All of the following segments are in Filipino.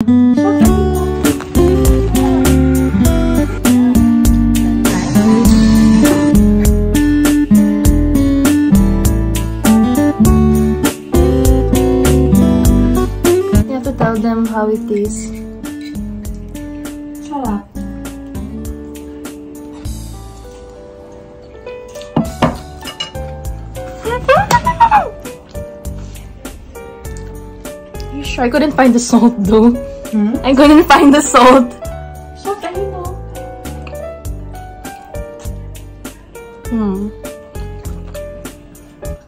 You have to tell them how it tastes. Shut up. You sure? I couldn't find the salt though. Hmm? I couldn't find the salt. Salt, I know.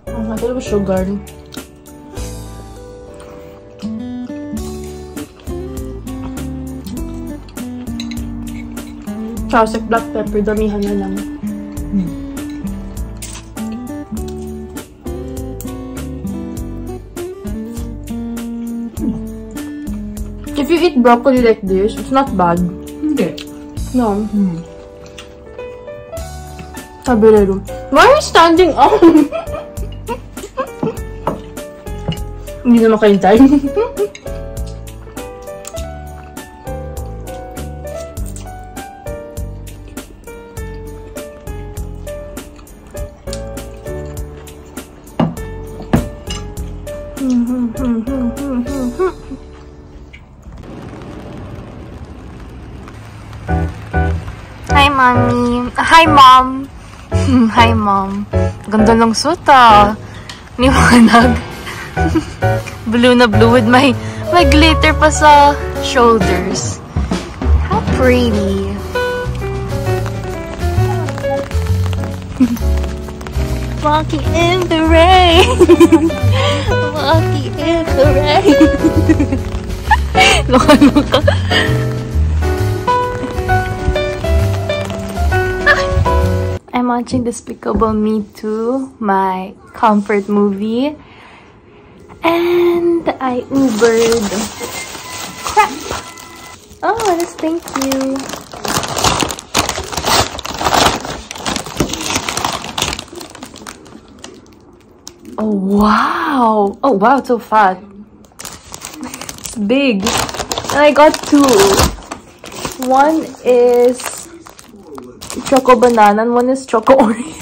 I thought it was sugar. Tapos like black pepper, damihan na lang. If you eat broccoli like this, it's not bad. Hindi. No. Sabirero. Why are you standing up? Hindi na makahintay. Hi, Mommy. Hi, Mom. Hi, Mom. Ganda ng suit, ah. Liwanag. Blue na blue with my glitter pa sa shoulders. How pretty. Walking in the rain. Walking in the rain. Loka-loka. I'm watching Despicable Me 2, my comfort movie. And I Ubered. Crap! Oh, let's thank you. Oh, wow! Oh, wow, it's so fat. It's big. And I got two. One is Choco Banana and one is Choco Oreo.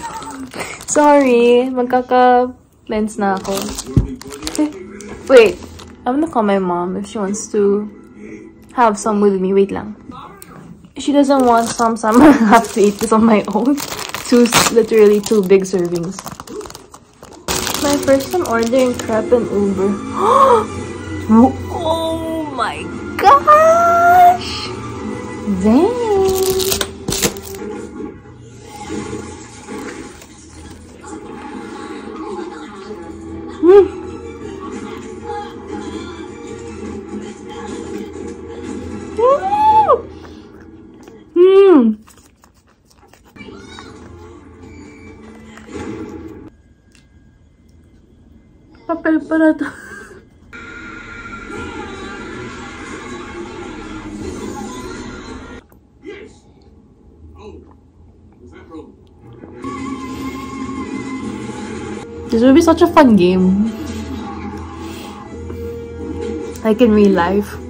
Sorry, magkaka-lens na ako. Wait, I'm gonna call my mom if she wants to have some with me. Wait lang. If she doesn't want some, I'm gonna have to eat this on my own. Literally two big servings. My first time ordering crepe and Uber. Oh my gosh! Dang! Papel pala to. This will be such a fun game. Like in real life.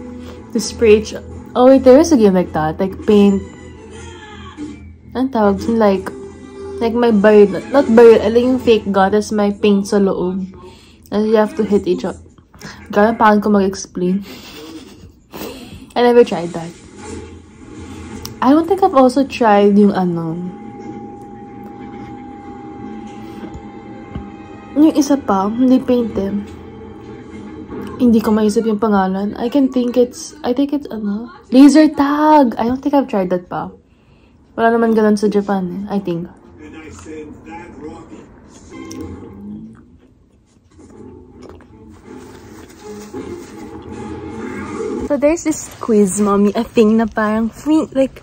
To spray each. Oh wait, there is a game like that. Like paint. Ang tawag dun, like may barrel. Not barrel. I like yung fake gun. Tas may paint sa loob. And you have to hit each other. Gano'n paano ko mag-explain. I never tried that. I don't think I've also tried yung yung isa pa, hindi painted. Hindi ko maisip yung pangalan. I think it's laser tag! I don't think I've tried that pa. Wala naman ganun sa Japan, I think. So there's this quiz, Mommy, a thing na parang, like,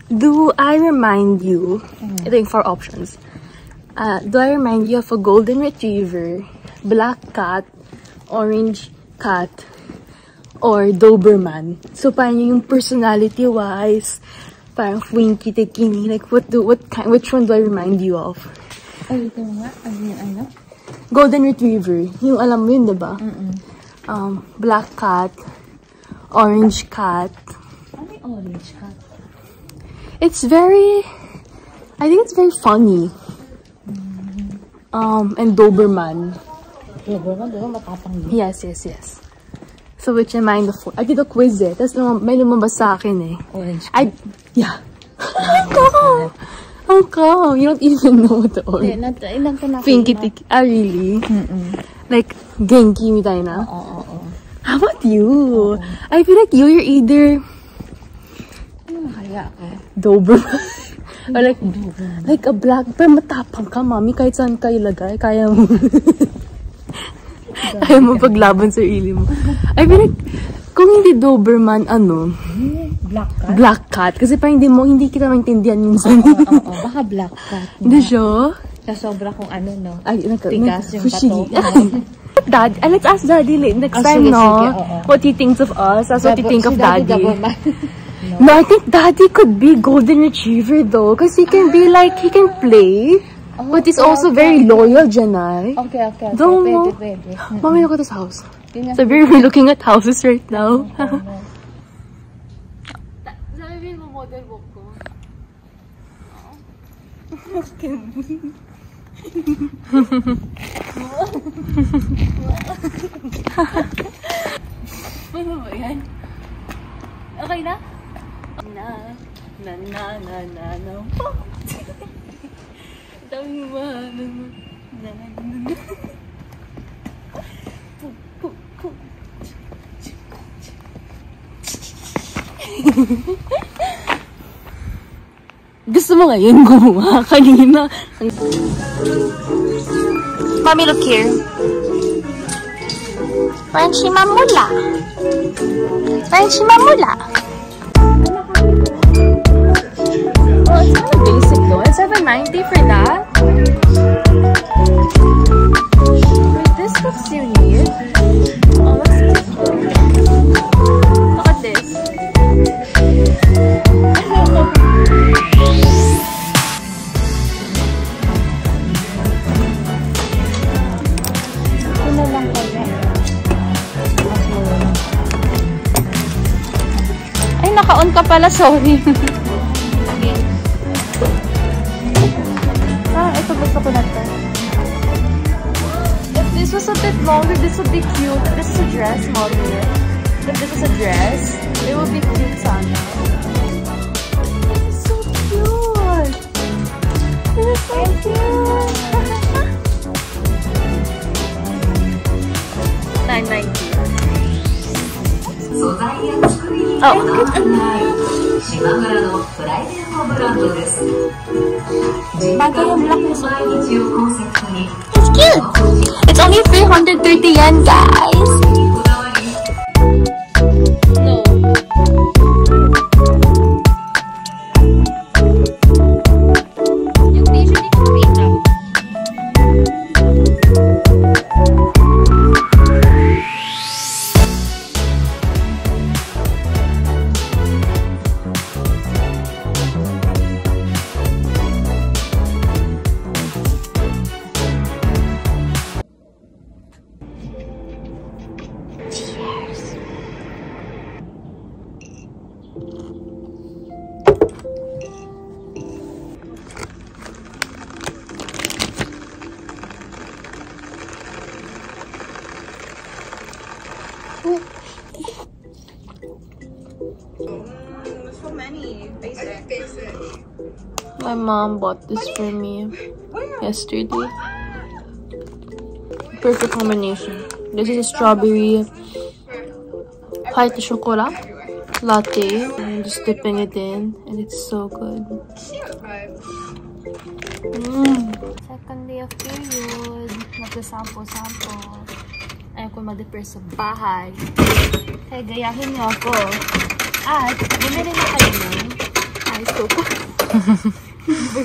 do I remind you, I think 4 options. Do I remind you of a golden retriever, black cat, orange cat, or Doberman? So parang yung personality-wise, parang winky tekini, like which one do I remind you of? Ay, ito nga. Ano? Golden retriever. Yung alam mo yun, diba? Black cat, Orange cat. Ano yung orange cat? It's very... I think it's very funny. And Doberman. Doberman, diba matapang din? Yes. So which am I in the fourth? I did a quiz eh. Tapos may lumabas sa akin eh. Orange cat. Yeah. How come? You don't even know what the orange. Ilan ka na? Pinky Tiki. Ah, really? Like, Genki mitai na? Oo. How about you? I feel like you're either Ano kaya ako? Doberman. Or like a black, pero matapang ka, mami. Kahit saan ka ilagay, kaya mo. Kaya mo paglaban sa ili mo. I feel like, kung hindi Doberman, ano? Black cat? Black cat. Kasi pa hindi kita maintindihan minsan. Oo, baka black cat. Hindi siya? Sa sobra kung ano, no? Ay, tigas yung fushigi. bato. Dad, let's ask Daddy next time, sige, no? oo. What he thinks of us, that's what he think of Si Daddy. No, I think Daddy could be golden retriever though, because he can be like, he can play, but he's also very loyal, Janai. Okay. Don't know. Pwede. Mommy, look at this house. Yun nga. So we're looking at houses right now. Sabi mo model book ko. Ano ba yan? Okay na? Na. Dami ba? Gusto mo ngayon gumawa kanina. Mommy, look here. Frenchie Mamula. Oh, it's kind of basic though. It's $7.90 for that. Wait, this looks unique. Oh, what's this? Look at this. Ano lang kaya? Ay, naka-on ka pala. Sorry. Ito gusto ko na to. If this was a bit longer, this would be cute. This is a dress, mommy. If this is a dress, it would be cute, sana. This is so cute. This is so cute. $9.90. Oh. It's cute. It's only 330 yen, guys. No. Yung t-shirt dito nakita. So many basic. My mom bought this for me yesterday. Perfect combination. This is a strawberry white chocolate latte. I'm just dipping it in, and it's so good. Second day of period. Nagsasampo-sampo. Ayaw ko ma-depress sa bahay. Kaya gayahin niyo ako. At bumili na kayo nun. Ay, so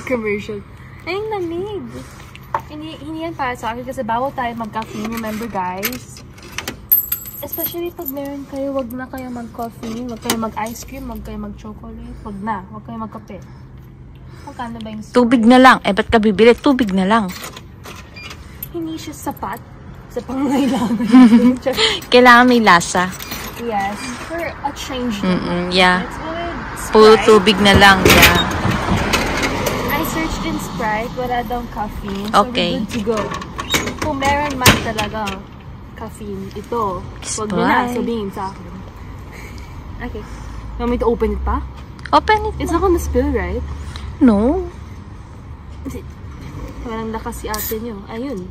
commercial. Ay, yung lamig. Hindi yan para sa akin kasi bawal tayo mag-caffeine. Remember, guys? Especially pag meron kayo, wag na kayo mag-coffee, wag kayo mag-ice cream, wag kayo mag-chocolate, wag kayo mag-kape. Magkano ba yung Tubig na lang. Eh, ba't ka bibili? Tubig na lang. Hindi siya sapat sa pangangailangan. Kailangan may lasa. Yes, for a change. Yeah. Let's go with Puro Sprite. tubig na lang. Yeah. I searched in Sprite, wala daw caffeine. Okay. So we're good to go. Kung meron man talaga caffeine, ito. Huwag mo na Sprite. sabihin sa akin. Okay. You want me to open it pa? Open it. It's not gonna spill, right? No. Walang lakas si ate nyo. Ayun.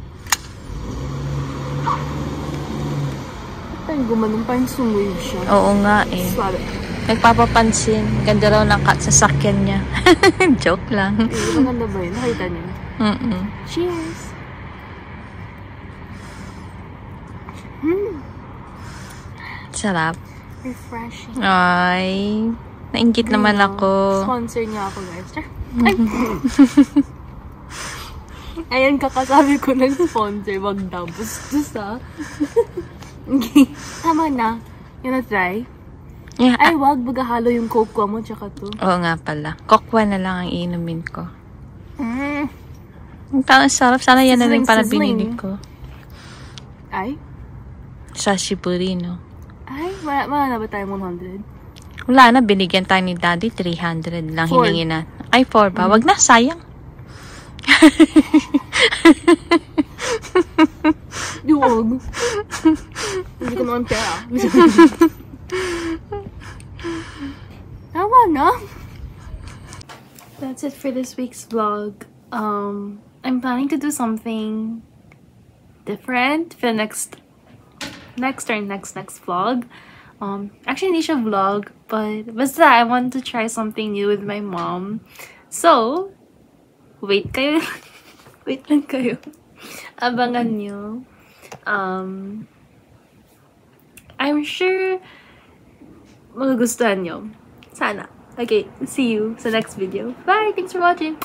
Parang gumanong, parang sumuyo siya. Oo nga eh. Swabe. Nagpapapansin. Ganda raw ng sasakyan niya. Joke lang. Eh, maganda ba yun? Nakita niyo? Cheers! Sarap. Refreshing. Ay. Nainggit naman ako. Sponsor niya ako, guys. Ay! Ayan, kakasabi ko ng sponsor. Wag daw. Bustos, ha? Okay. Tama na. Yun na try. Yeah. Ay, wag. Bagahalo yung coke mo, tsaka to. Oo nga pala. Kokwa na lang ang iinumin ko. Mm. Ang sarap. Sana yan na rin para Sizzling. binili ko. Ay? Sashiburi, no? Ay, wala na ba tayo 100? Wala na. Binigyan tayo ni Daddy. 300 lang 4. hiningi na. Ay, 4 ba? Wag na. Sayang. Duwag. Hindi ko naman pera. Tama na. That's it for this week's vlog. I'm planning to do something different for the next vlog. Actually, hindi siya vlog, but basta I want to try something new with my mom. So, wait kayo. Wait lang kayo. Abangan nyo. I'm sure magugustuhan nyo. Sana. Okay, see you sa next video. Bye! Thanks for watching!